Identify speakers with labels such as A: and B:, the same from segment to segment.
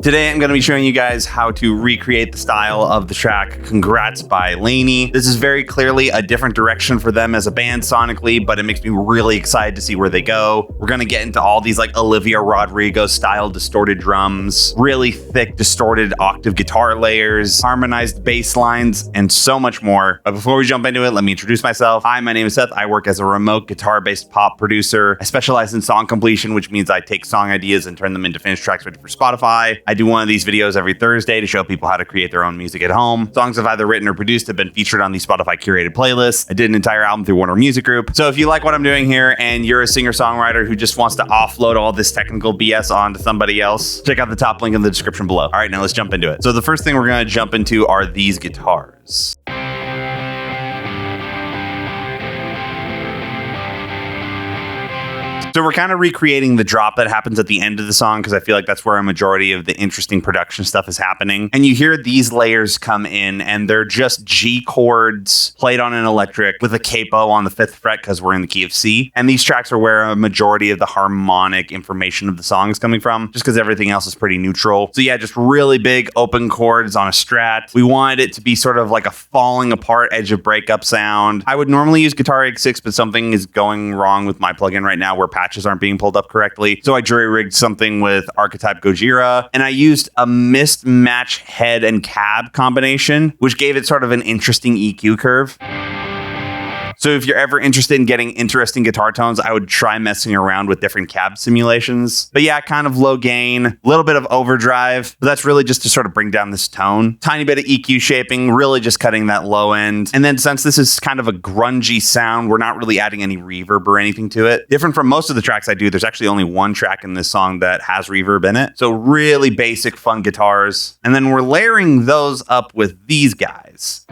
A: Today I'm going to be showing you guys how to recreate the style of the track Congrats by LANY. This is very clearly a different direction for them as a band sonically, but it makes me really excited to see where they go. We're going to get into all these like Olivia Rodrigo style distorted drums, really thick distorted octave guitar layers, harmonized bass lines, and so much more. But before we jump into it, let me introduce myself. Hi, my name is Seth. I work as a remote guitar-based pop producer. I specialize in song completion, which means I take song ideas and turn them into finished tracks ready for Spotify. I do one of these videos every Thursday to show people how to create their own music at home. Songs I've either written or produced have been featured on the Spotify curated playlists. I did an entire album through Warner Music Group. So if you like what I'm doing here and you're a singer-songwriter who just wants to offload all this technical BS onto somebody else, check out the top link in the description below. All right, now let's jump into it. So the first thing we're going to jump into are these guitars. So we're kind of recreating the drop that happens at the end of the song because I feel like that's where a majority of the interesting production stuff is happening. And you hear these layers come in and they're just G chords played on an electric with a capo on the 5th fret because we're in the key of C. And these tracks are where a majority of the harmonic information of the song is coming from, just because everything else is pretty neutral. So yeah, just really big open chords on a Strat. We wanted it to be sort of like a falling apart edge of breakup sound. I would normally use Guitar X6, but something is going wrong with my plugin right now where patches aren't being pulled up correctly. So I jury-rigged something with Octave Guitar, and I used a mismatch head and cab combination, which gave it sort of an interesting EQ curve. So if you're ever interested in getting interesting guitar tones, I would try messing around with different cab simulations. But yeah, kind of low gain, a little bit of overdrive, but that's really just to sort of bring down this tone. Tiny bit of EQ shaping, really just cutting that low end. And then since this is kind of a grungy sound, we're not really adding any reverb or anything to it. Different from most of the tracks I do, there's actually only one track in this song that has reverb in it. So really basic, fun guitars. And then we're layering those up with these guys,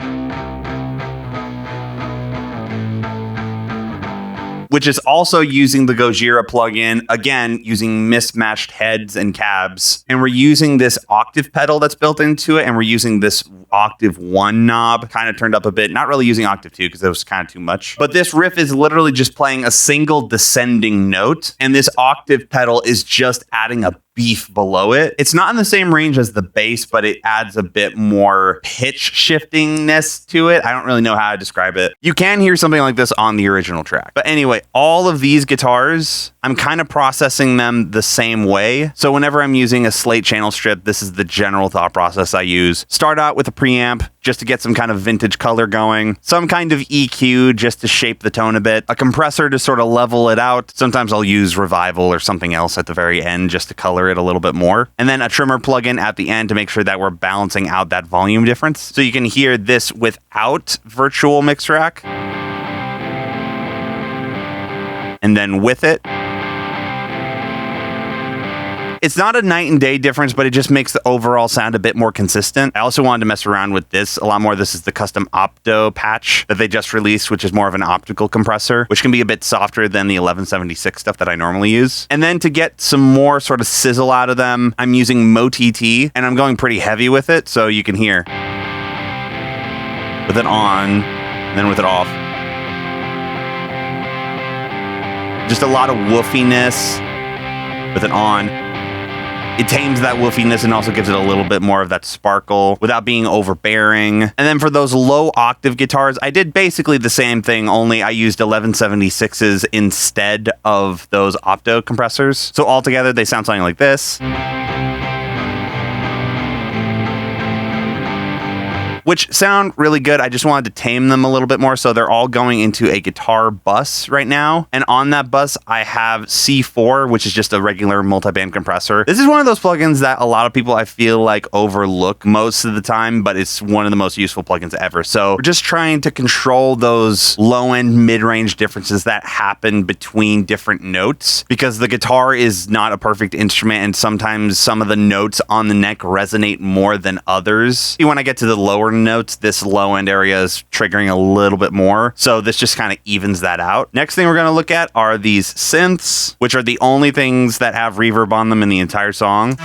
A: which is also using the Gojira plugin, again, using mismatched heads and cabs. And we're using this octave pedal that's built into it, and we're using this octave 1 knob, kind of turned up a bit, not really using octave 2 because that was kind of too much. But this riff is literally just playing a single descending note, and this octave pedal is just adding a beef below it. It's not in the same range as the bass, but it adds a bit more pitch shiftingness to it. I don't really know how to describe it. You can hear something like this on the original track. But anyway, all of these guitars, I'm kind of processing them the same way. So whenever I'm using a slate channel strip, this is the general thought process I use. Start out with a preamp just to get some kind of vintage color going, some kind of EQ just to shape the tone a bit, a compressor to sort of level it out. Sometimes I'll use Revival or something else at the very end just to color it a little bit more. And then a trimmer plugin at the end to make sure that we're balancing out that volume difference. So you can hear this without virtual mix rack. And then with it. It's not a night and day difference, but it just makes the overall sound a bit more consistent. I also wanted to mess around with this a lot more. This is the custom Opto patch that they just released, which is more of an optical compressor, which can be a bit softer than the 1176 stuff that I normally use. And then to get some more sort of sizzle out of them, I'm using MoTT, and I'm going pretty heavy with it, so you can hear with it on, and then with it off. Just a lot of woofiness with it on. It tames that woofiness and also gives it a little bit more of that sparkle without being overbearing. And then for those low octave guitars, I did basically the same thing, only I used 1176s instead of those opto compressors. So altogether, they sound something like this, which sound really good. I just wanted to tame them a little bit more. So they're all going into a guitar bus right now. And on that bus, I have C4, which is just a regular multi-band compressor. This is one of those plugins that a lot of people I feel like overlook most of the time, but it's one of the most useful plugins ever. So we're just trying to control those low-end, mid-range differences that happen between different notes, because the guitar is not a perfect instrument, and sometimes some of the notes on the neck resonate more than others. When I get to the lower notes, this low end area is triggering a little bit more. So this just kind of evens that out. Next thing we're going to look at are these synths, which are the only things that have reverb on them in the entire song.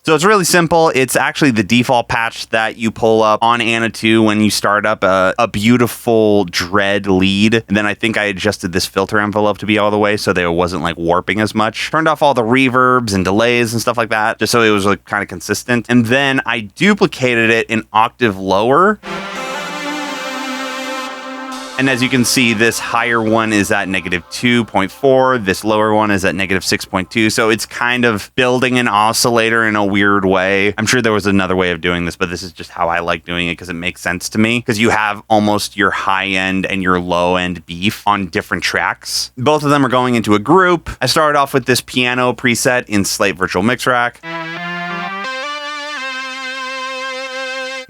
A: So it's really simple. It's actually the default patch that you pull up on Anna 2 when you start up a beautiful dread lead. And then I think I adjusted this filter envelope to be all the way so that it wasn't like warping as much. Turned off all the reverbs and delays and stuff like that, just so it was like kind of consistent. And then I duplicated it an octave lower. And as you can see, this higher one is at -2.4. This lower one is at -6.2. So it's kind of building an oscillator in a weird way. I'm sure there was another way of doing this, but this is just how I like doing it because it makes sense to me. Because you have almost your high end and your low end beef on different tracks. Both of them are going into a group. I started off with this piano preset in Slate Virtual Mix Rack.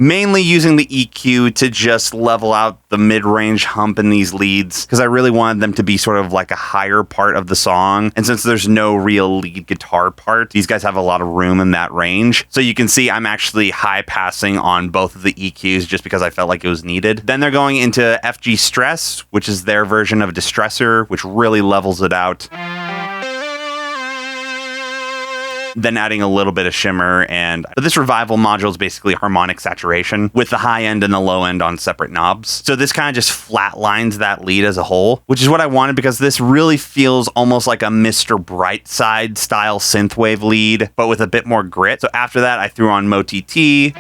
A: Mainly using the EQ to just level out the mid-range hump in these leads because I really wanted them to be sort of like a higher part of the song. And since there's no real lead guitar part, these guys have a lot of room in that range. So you can see I'm actually high passing on both of the EQs just because I felt like it was needed. Then they're going into FG Stress, which is their version of Distressor, which really levels it out. Then adding a little bit of shimmer, but this revival module is basically harmonic saturation with the high end and the low end on separate knobs. So this kind of just flatlines that lead as a whole, which is what I wanted because this really feels almost like a Mr. Brightside style synthwave lead, but with a bit more grit. So after that, I threw on Mo-TT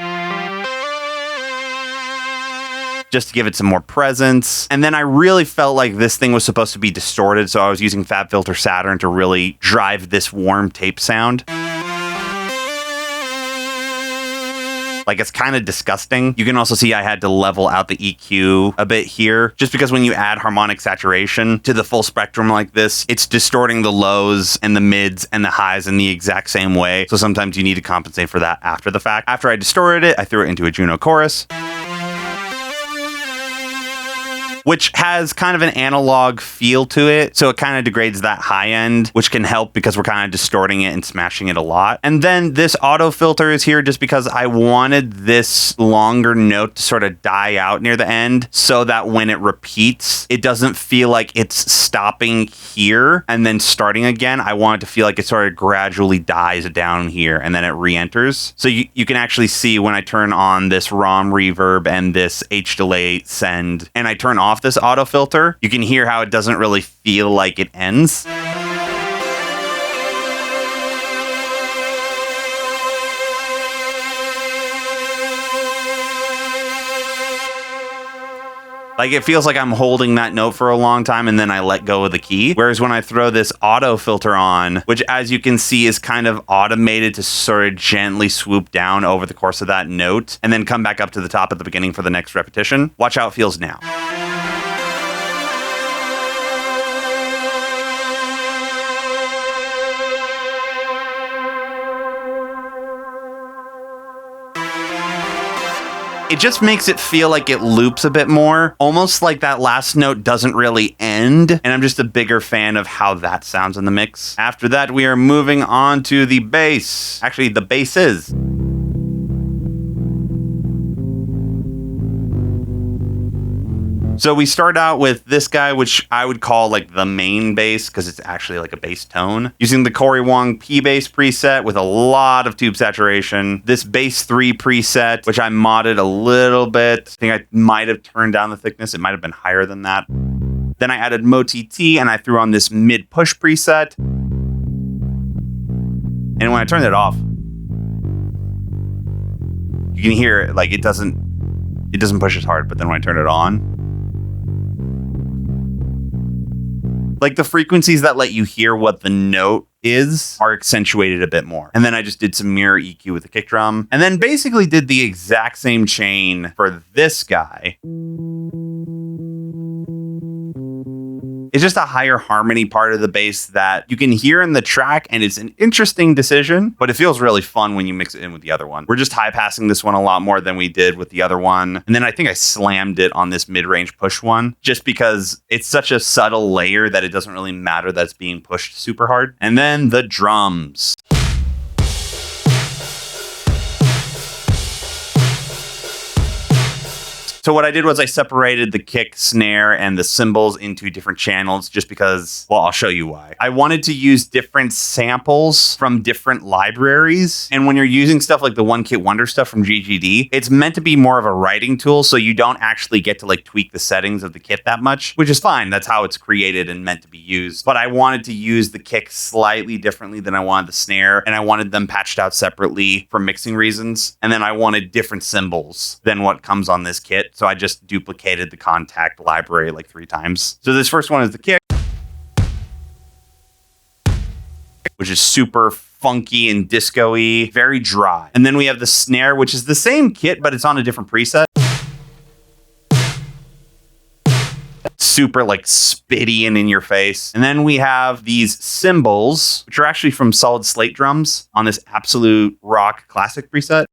A: just to give it some more presence. And then I really felt like this thing was supposed to be distorted, so I was using FabFilter Saturn to really drive this warm tape sound. Like, it's kind of disgusting. You can also see I had to level out the EQ a bit here, just because when you add harmonic saturation to the full spectrum like this, it's distorting the lows and the mids and the highs in the exact same way. So sometimes you need to compensate for that after the fact. After I distorted it, I threw it into a Juno chorus, which has kind of an analog feel to it. So it kind of degrades that high end, which can help because we're kind of distorting it and smashing it a lot. And then this auto filter is here just because I wanted this longer note to sort of die out near the end so that when it repeats, it doesn't feel like it's stopping here and then starting again. I want it to feel like it sort of gradually dies down here and then it re-enters. So you can actually see when I turn on this ROM reverb and this H delay send, and I turn off this auto filter, you can hear how it doesn't really feel like it ends. Like, it feels like I'm holding that note for a long time and then I let go of the key. Whereas when I throw this auto filter on, which as you can see is kind of automated to sort of gently swoop down over the course of that note and then come back up to the top at the beginning for the next repetition. Watch how it feels now. It just makes it feel like it loops a bit more, almost like that last note doesn't really end, and I'm just a bigger fan of how that sounds in the mix. After that, we are moving on to the bass. Actually, the basses. So we start out with this guy, which I would call like the main bass because it's actually like a bass tone. Using the Corey Wong P bass preset with a lot of tube saturation. This bass 3 preset, which I modded a little bit. I think I might have turned down the thickness. It might have been higher than that. Then I added Mo-TT and I threw on this mid push preset. And when I turned it off, you can hear it, like it doesn't push as hard, but then when I turn it on, like the frequencies that let you hear what the note is are accentuated a bit more. And then I just did some mirror EQ with the kick drum and then basically did the exact same chain for this guy. It's just a higher harmony part of the bass that you can hear in the track, and it's an interesting decision, but it feels really fun when you mix it in with the other one. We're just high passing this one a lot more than we did with the other one. And then I think I slammed it on this mid-range push one, just because it's such a subtle layer that it doesn't really matter that it's being pushed super hard. And then the drums. So what I did was I separated the kick, snare, and the cymbals into different channels just because, well, I'll show you why. I wanted to use different samples from different libraries. And when you're using stuff like the One Kit Wonder stuff from GGD, it's meant to be more of a writing tool. So you don't actually get to like tweak the settings of the kit that much, which is fine. That's how it's created and meant to be used. But I wanted to use the kick slightly differently than I wanted the snare. And I wanted them patched out separately for mixing reasons. And then I wanted different cymbals than what comes on this kit. So I just duplicated the Contact library like 3 times. So this first one is the kick, which is super funky and disco-y, very dry. And then we have the snare, which is the same kit, but it's on a different preset. Super like spitty and in your face. And then we have these cymbals, which are actually from Solid Slate drums on this Absolute Rock Classic preset.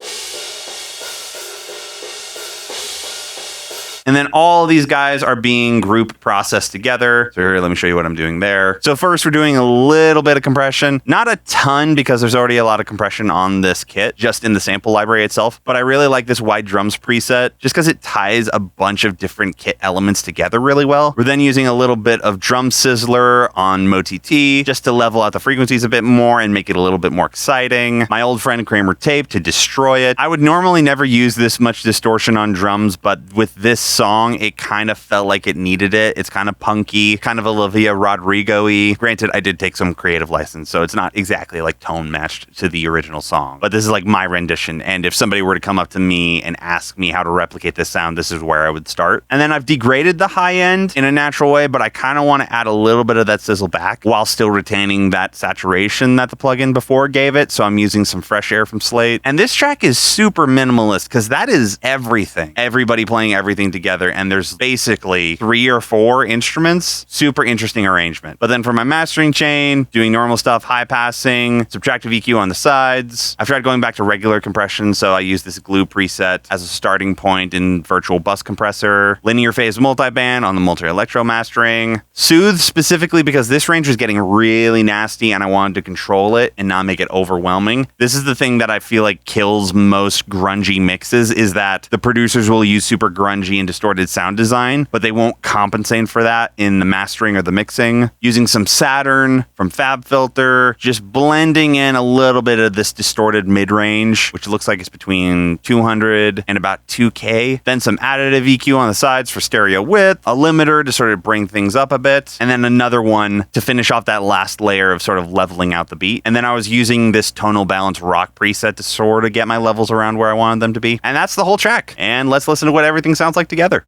A: And then all these guys are being group processed together. So here, let me show you what I'm doing there. So first we're doing a little bit of compression, not a ton because there's already a lot of compression on this kit, just in the sample library itself. But I really like this wide drums preset just because it ties a bunch of different kit elements together really well. We're then using a little bit of drum sizzler on MoTT just to level out the frequencies a bit more and make it a little bit more exciting. My old friend Kramer tape to destroy it. I would normally never use this much distortion on drums, but with this song, it kind of felt like it needed it. It's kind of punky, kind of Olivia Rodrigo-y. Granted, I did take some creative license, so it's not exactly like tone matched to the original song, but this is like my rendition. And if somebody were to come up to me and ask me how to replicate this sound, this is where I would start. And then I've degraded the high end in a natural way, but I kind of want to add a little bit of that sizzle back while still retaining that saturation that the plugin before gave it. So I'm using some fresh air from Slate. And this track is super minimalist because that is everything. Everybody playing everything together. And there's basically 3 or 4 instruments. Super interesting arrangement. But then for my mastering chain, doing normal stuff, high passing, subtractive EQ on the sides. I've tried going back to regular compression, so I use this glue preset as a starting point in virtual bus compressor, linear phase multiband on the multi-electro mastering, soothe specifically because this range was getting really nasty and I wanted to control it and not make it overwhelming. This is the thing that I feel like kills most grungy mixes, is that the producers will use super grungy and distorted sound design, but they won't compensate for that in the mastering or the mixing. Using some Saturn from FabFilter, just blending in a little bit of this distorted mid-range, which looks like it's between 200 and about 2K. Then some additive EQ on the sides for stereo width, a limiter to sort of bring things up a bit, and then another one to finish off that last layer of sort of leveling out the beat. And then I was using this tonal balance rock preset to sort of get my levels around where I wanted them to be. And that's the whole track. And let's listen to what everything sounds like together.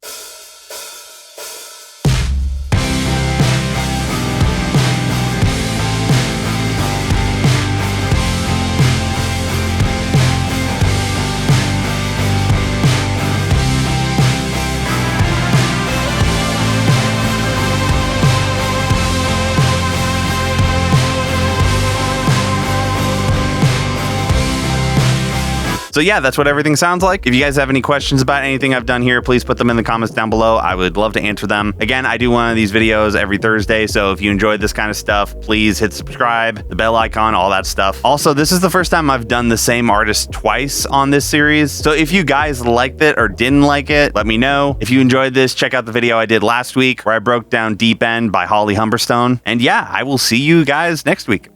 A: So yeah, that's what everything sounds like. If you guys have any questions about anything I've done here, please put them in the comments down below. I would love to answer them. Again, I do one of these videos every Thursday, so if you enjoyed this kind of stuff, please hit subscribe, the bell icon, all that stuff. Also, this is the first time I've done the same artist twice on this series, so if you guys liked it or didn't like it, let me know. If you enjoyed this, check out the video I did last week where I broke down Deep End by Holly Humberstone. And yeah, I will see you guys next week.